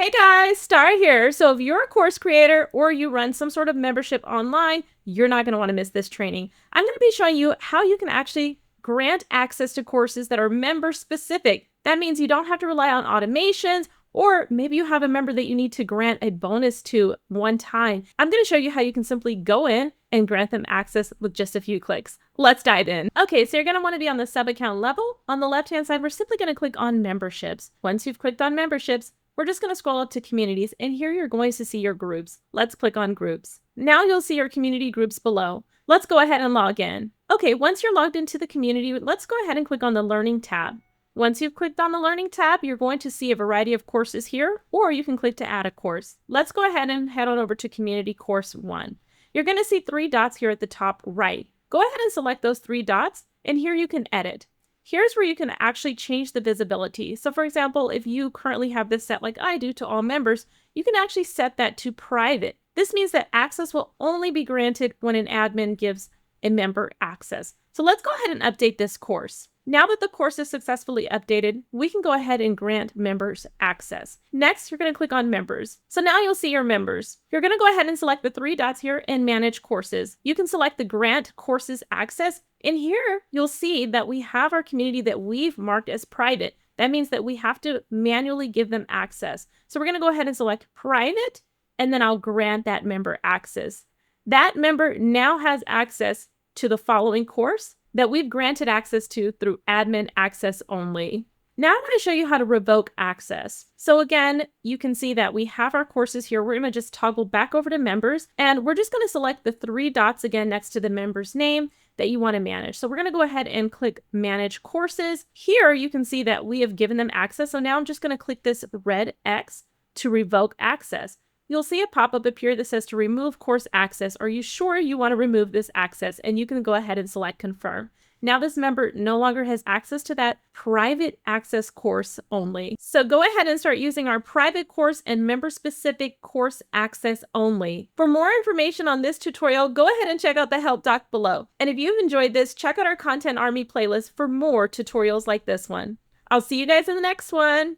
Hey guys, Star here. So if you're a course creator or you run some sort of membership online, you're not going to want to miss this training. I'm going to be showing you how you can actually grant access to courses that are member specific. That means you don't have to rely on automations, or maybe you have a member that you need to grant a bonus to one time. I'm going to show you how you can simply go in and grant them access with just a few clicks. Let's dive in. Okay, so you're going to want to be on the sub account level. On the left-hand side, we're simply going to click on memberships. Once you've clicked on memberships, we're just going to scroll up to communities, and here you're going to see your groups. Let's click on groups. Now you'll see your community groups below. Let's go ahead and log in. Okay, once you're logged into the community, let's go ahead and click on the Learning tab. Once you've clicked on the Learning tab, you're going to see a variety of courses here, or you can click to add a course. Let's go ahead and head on over to Community Course 1. You're going to see 3 dots here at the top right. Go ahead and select those 3 dots, and here you can edit. Here's where you can actually change the visibility. So for example, if you currently have this set like I do to all members, you can actually set that to private. This means that access will only be granted when an admin gives a member access. So let's go ahead and update this course. Now that the course is successfully updated, we can go ahead and grant members access. Next, you're going to click on members. So now you'll see your members. You're going to go ahead and select the 3 dots here and manage courses. You can select the grant courses access. And here you'll see that we have our community that we've marked as private. That means that we have to manually give them access. So we're going to go ahead and select private, and then I'll grant that member access. That member now has access to the following course that we've granted access to through admin access only. Now I'm going to show you how to revoke access. So again, you can see that we have our courses here. We're going to just toggle back over to members, and we're just going to select the 3 dots again next to the member's name that you want to manage. So we're going to go ahead and click Manage Courses. Here you can see that we have given them access. So now I'm just going to click this red X to revoke access. You'll see a pop-up appear that says to remove course access. Are you sure you want to remove this access? And you can go ahead and select confirm. Now this member no longer has access to that private access course only. So go ahead and start using our private course and member-specific course access only. For more information on this tutorial, go ahead and check out the help doc below. And if you've enjoyed this, check out our Content Army playlist for more tutorials like this one. I'll see you guys in the next one.